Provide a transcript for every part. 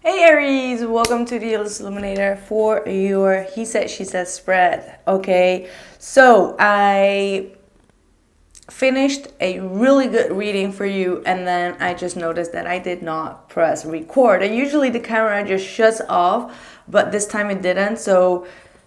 Hey Aries, welcome to the Illuminator for your He Said, She Said spread. Okay, so I finished a really good reading for you, and then I just noticed that I did not press record. And usually the camera just shuts off, but this time it didn't. So,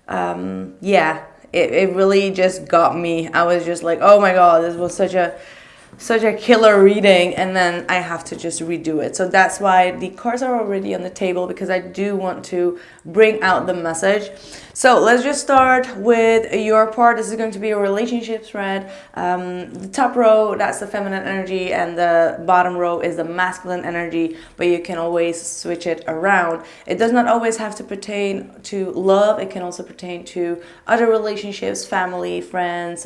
yeah, it really just got me. I was just like, oh my god, this was such a killer reading, and then I have to just redo it. So that's why the cards are already on the table, because I do want to bring out the message. So let's just start with your part. This is going to be a relationship spread. The top row, that's the feminine energy, and the bottom row is the masculine energy, but you can always switch it around. It does not always have to pertain to love. It can also pertain to other relationships, family, friends,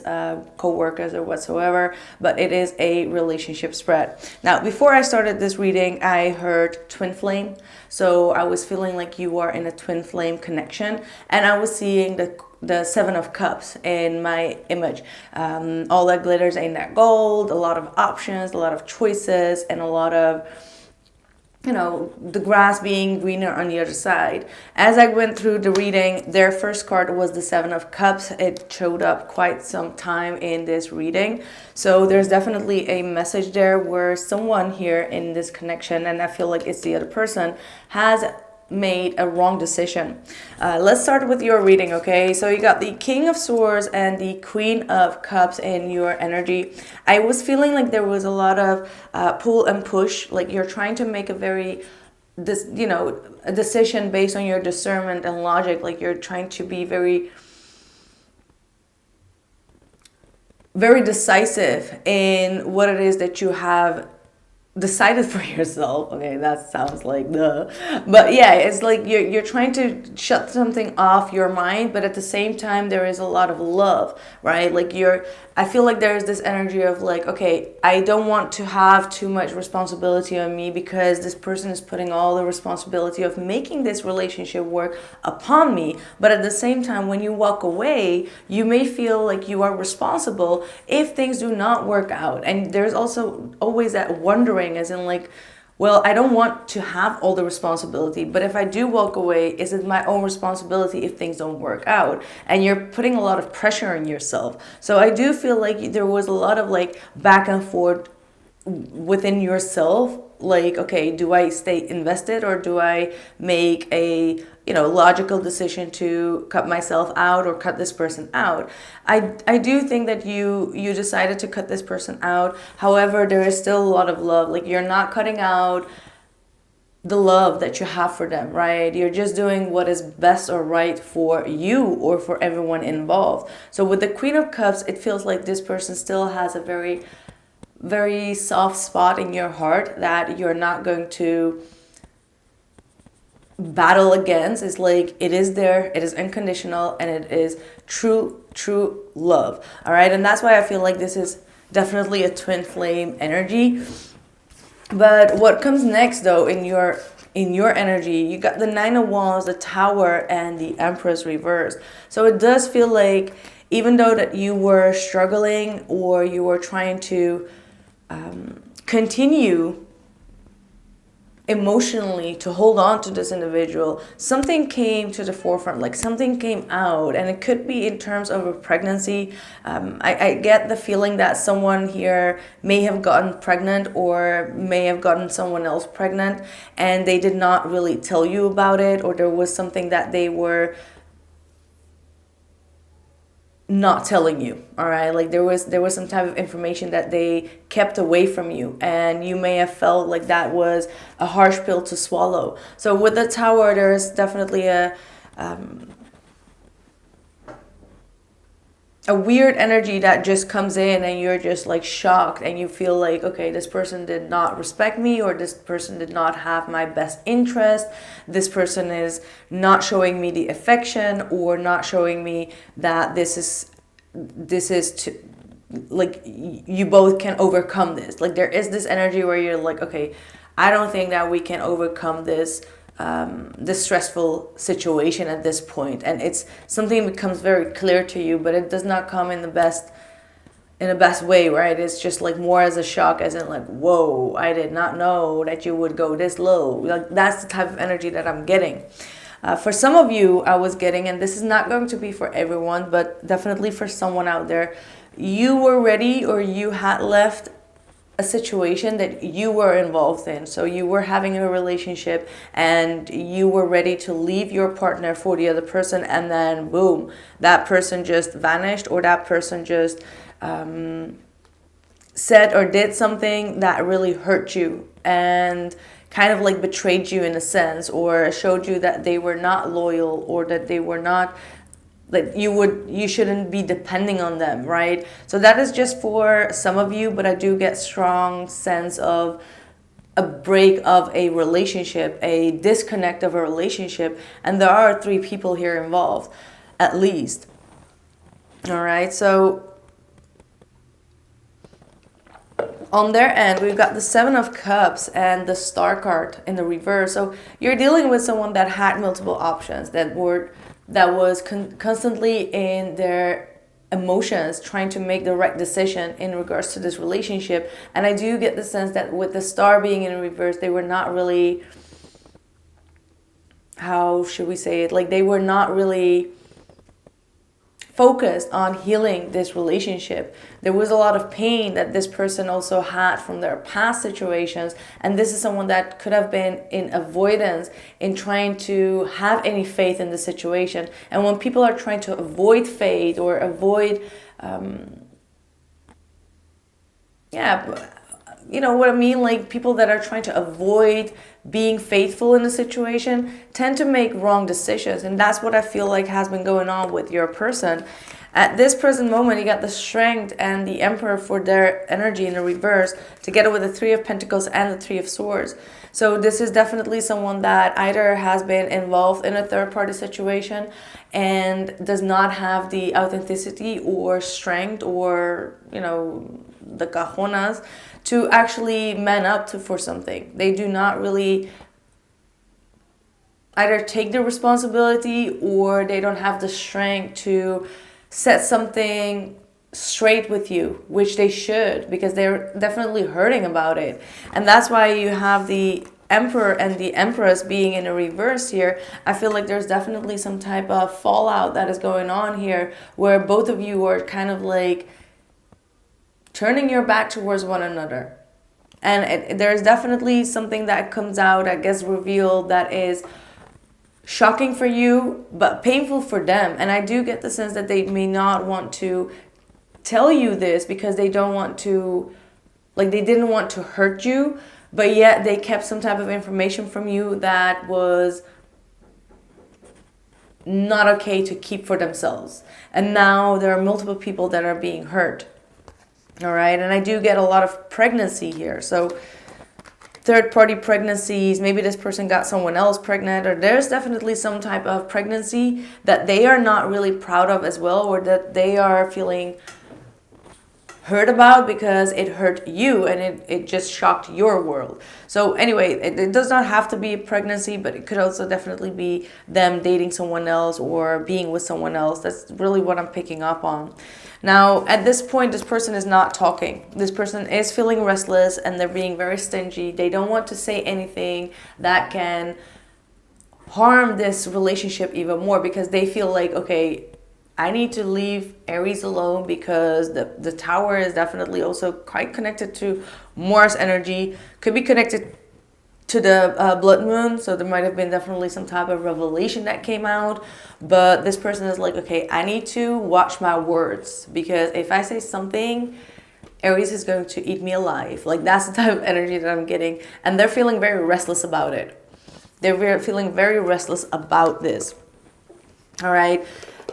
co-workers, or whatsoever, but it is a relationship spread. Now, before I started this reading, I heard twin flame. So I was feeling like you are in a twin flame connection, and I was seeing the Seven of Cups in my image. All that glitters ain't that gold. A lot of options, a lot of choices, and a lot of, the grass being greener on the other side. As I went through the reading, their first card was the Seven of Cups. It showed up quite some time in this reading. So there's definitely a message there where someone here in this connection, and I feel like it's the other person, has made a wrong decision. Let's start with your reading, okay? So you got the King of Swords and the Queen of Cups in your energy. I was feeling like there was a lot of pull and push, like you're trying to make a decision based on your discernment and logic, like you're trying to be very decisive in what it is that you have decided for yourself. Okay, that sounds like the, but yeah, it's like you're trying to shut something off your mind, but at the same time there is a lot of love, right? Like I feel like there's this energy of like, okay, I don't want to have too much responsibility on me, because this person is putting all the responsibility of making this relationship work upon me. But at the same time, when you walk away, you may feel like you are responsible if things do not work out. And there's also always that wondering, as in like, well, I don't want to have all the responsibility, but if I do walk away, is it my own responsibility if things don't work out? And you're putting a lot of pressure on yourself. So I do feel like there was a lot of like back and forth within yourself, like, okay, do I stay invested, or do I make a logical decision to cut myself out or cut this person out? I do think that you decided to cut this person out. However, there is still a lot of love. Like, you're not cutting out the love that you have for them, right? You're just doing what is best or right for you or for everyone involved. So with the Queen of Cups, it feels like this person still has a very, very soft spot in your heart that you're not going to battle against. Is like, it is there, it is unconditional, and it is true love. All right, and that's why I feel like this is definitely a twin flame energy. But what comes next, though, in your energy, you got the Nine of Wands, the Tower, and the Empress reversed. So it does feel like, even though that you were struggling, or you were trying to continue emotionally to hold on to this individual, something came to the forefront, like something came out, and it could be in terms of a pregnancy. I get the feeling that someone here may have gotten pregnant, or may have gotten someone else pregnant, and they did not really tell you about it, or there was something that they were not telling you. All right, like there was some type of information that they kept away from you, and you may have felt like that was a harsh pill to swallow. So with the Tower, there's definitely a weird energy that just comes in, and you're just like shocked, and you feel like, okay, this person did not respect me, or this person did not have my best interest. This person is not showing me the affection, or not showing me that this is to, like, you both can overcome this. Like, there is this energy where you're like, okay, I don't think that we can overcome this stressful situation at this point. And it's something that becomes very clear to you, but it does not come in the best in a best way, right? It's just like more as a shock, as in like, whoa, I did not know that you would go this low. Like that's the type of energy that I'm getting. For some of you, I was getting, and this is not going to be for everyone, but definitely for someone out there, you were ready or you had left a situation that you were involved in. So you were having a relationship and you were ready to leave your partner for the other person, and then boom, that person just vanished, or that person just said or did something that really hurt you and kind of like betrayed you in a sense, or showed you that they were not loyal, or that they were not, that you shouldn't be depending on them, right? So that is just for some of you, but I do get strong sense of a break of a relationship, a disconnect of a relationship, and there are 3 people here involved at least. All right, so on their end, we've got the 7 of Cups and the Star card in the reverse. So you're dealing with someone that had multiple options, that was constantly in their emotions, trying to make the right decision in regards to this relationship. And I do get the sense that with the Star being in reverse, they were not really, how should we say it? Like they were not really focused on healing this relationship. There was a lot of pain that this person also had from their past situations, and this is someone that could have been in avoidance, in trying to have any faith in the situation. And when people are trying to avoid faith or avoid you know what I mean? Like people that are trying to avoid being faithful in a situation tend to make wrong decisions. And that's what I feel like has been going on with your person. At this present moment, you got the Strength and the Emperor for their energy in the reverse, together with the 3 of Pentacles and the 3 of Swords. So this is definitely someone that either has been involved in a third-party situation and does not have the authenticity or strength or, you know, the cajonas to actually man up to for something. They do not really either take the responsibility, or they don't have the strength to set something straight with you, which they should, because they're definitely hurting about it. And that's why you have the Emperor and the Empress being in a reverse here. I feel like there's definitely some type of fallout that is going on here, where both of you are kind of like turning your back towards one another. And there's definitely something that comes out, that gets revealed, that is shocking for you, but painful for them. And I do get the sense that they may not want to tell you this because they don't want to, like they didn't want to hurt you, but yet they kept some type of information from you that was not okay to keep for themselves. And now there are multiple people that are being hurt. All right, and I do get a lot of pregnancy here. So third-party pregnancies, maybe this person got someone else pregnant, or there's definitely some type of pregnancy that they are not really proud of as well, or that they are feeling hurt about because it hurt you and it just shocked your world. So anyway, it does not have to be a pregnancy, but it could also definitely be them dating someone else or being with someone else. That's really what I'm picking up on. Now, at this point, this person is not talking. This person is feeling restless and they're being very stingy. They don't want to say anything that can harm this relationship even more, because they feel like, okay, I need to leave Aries alone, because the Tower is definitely also quite connected to Mars energy. Could be connected to the blood moon, so there might have been definitely some type of revelation that came out. But this person is like, okay, I need to watch my words, because if I say something, Aries is going to eat me alive. Like that's the type of energy that I'm getting, and they're feeling very restless about it. They're feeling very restless about this. All right.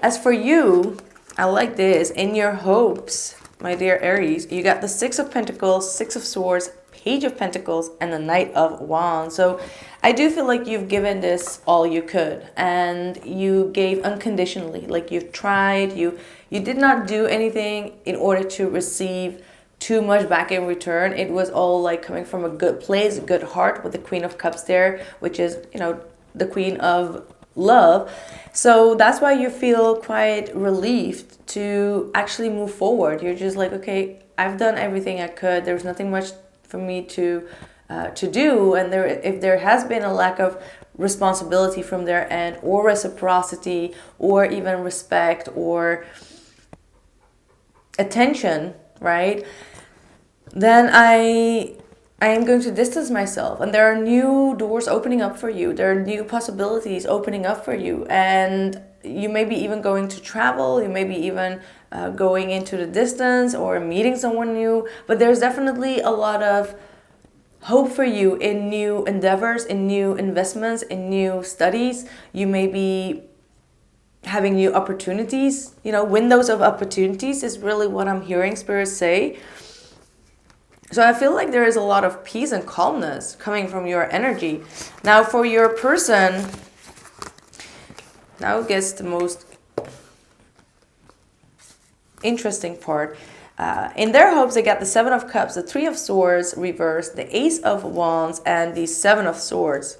As for you, I like this. In your hopes, my dear Aries, you got the 6 of Pentacles, 6 of Swords, Page of Pentacles, and the Knight of Wands. So I do feel like you've given this all you could, and you gave unconditionally. Like you've tried, you did not do anything in order to receive too much back in return. It was all like coming from a good place, a good heart, with the Queen of Cups there, which is, you know, the Queen of love. So that's why you feel quite relieved to actually move forward. You're just like, okay, I've done everything I could. There's nothing much for me to do, and if there has been a lack of responsibility from their end, or reciprocity, or even respect, or attention, right? Then I am going to distance myself, and there are new doors opening up for you. There are new possibilities opening up for you, and you may be even going to travel. You may be even going into the distance or meeting someone new. But there's definitely a lot of hope for you in new endeavors, in new investments, in new studies. You may be having new opportunities. Windows of opportunities is really what I'm hearing Spirit say. So I feel like there is a lot of peace and calmness coming from your energy. Now for your person, now gets the most interesting part. In their hopes, they got the Seven of Cups, the Three of Swords reversed, the Ace of Wands, and the Seven of Swords.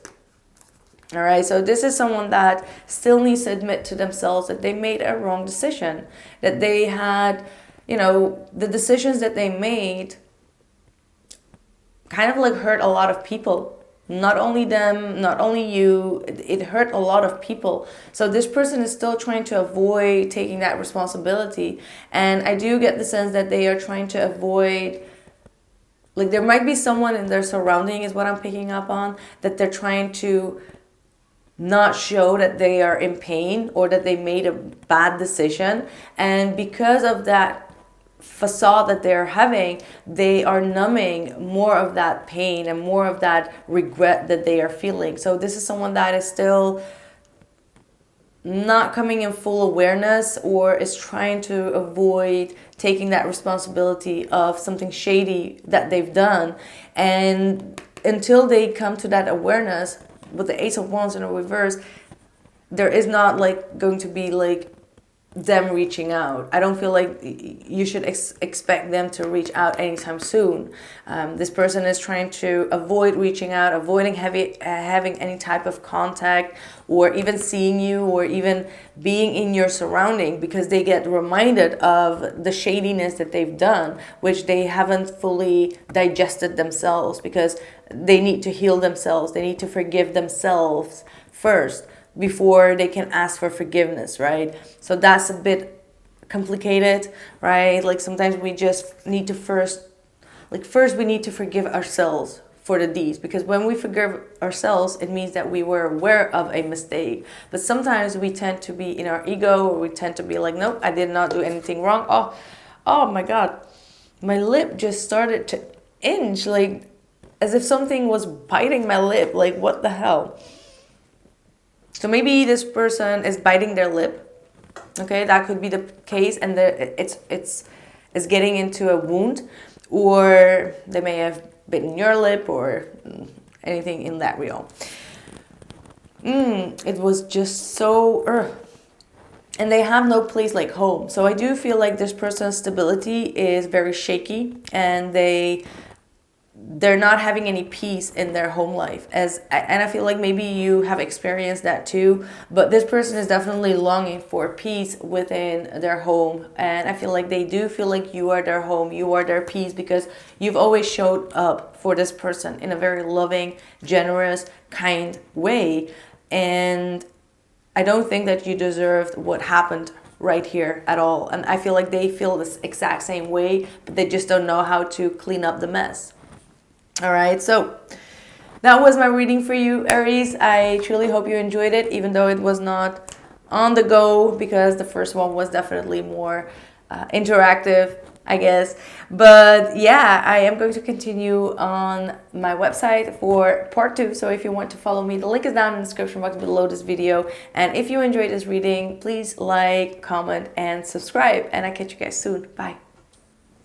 All right, so this is someone that still needs to admit to themselves that they made a wrong decision, that they had, the decisions that they made kind of like hurt a lot of people. Not only them, not only you, it hurt a lot of people. So this person is still trying to avoid taking that responsibility. And I do get the sense that they are trying to avoid, like there might be someone in their surrounding is what I'm picking up on, that they're trying to not show that they are in pain or that they made a bad decision. And because of that facade that they're having, they are numbing more of that pain and more of that regret that they are feeling. So this is someone that is still not coming in full awareness, or is trying to avoid taking that responsibility of something shady that they've done. And until they come to that awareness, with the Ace of Wands in a reverse, there is not like going to be like them reaching out. I don't feel like you should expect them to reach out anytime soon. This person is trying to avoid reaching out, avoiding having any type of contact, or even seeing you, or even being in your surrounding, because they get reminded of the shadiness that they've done, which they haven't fully digested themselves, because they need to heal themselves. They need to forgive themselves first before they can ask for forgiveness, right? So that's a bit complicated, right? Like sometimes we just need to first we need to forgive ourselves for the deeds, because when we forgive ourselves, it means that we were aware of a mistake. But sometimes we tend to be in our ego, or we tend to be like, nope, I did not do anything wrong. Oh my God, my lip just started to inch, like as if something was biting my lip. Like, what the hell? So maybe this person is biting their lip. Okay, that could be the case, and it's getting into a wound, or they may have bitten your lip, or anything in that realm. It was just so and they have no place like home. So I do feel like this person's stability is very shaky, and they're not having any peace in their home life. And I feel like maybe you have experienced that too, but this person is definitely longing for peace within their home. And I feel like they do feel like you are their home, you are their peace, because you've always showed up for this person in a very loving, generous, kind way. And I don't think that you deserved what happened right here at all. And I feel like they feel this exact same way, but they just don't know how to clean up the mess. All right, so that was my reading for you, Aries. I truly hope you enjoyed it, even though it was not on the go, because the first one was definitely more interactive, I guess. But yeah, I am going to continue on my website for part 2. So if you want to follow me, the link is down in the description box below this video. And if you enjoyed this reading, please like, comment, and subscribe. And I'll catch you guys soon. Bye.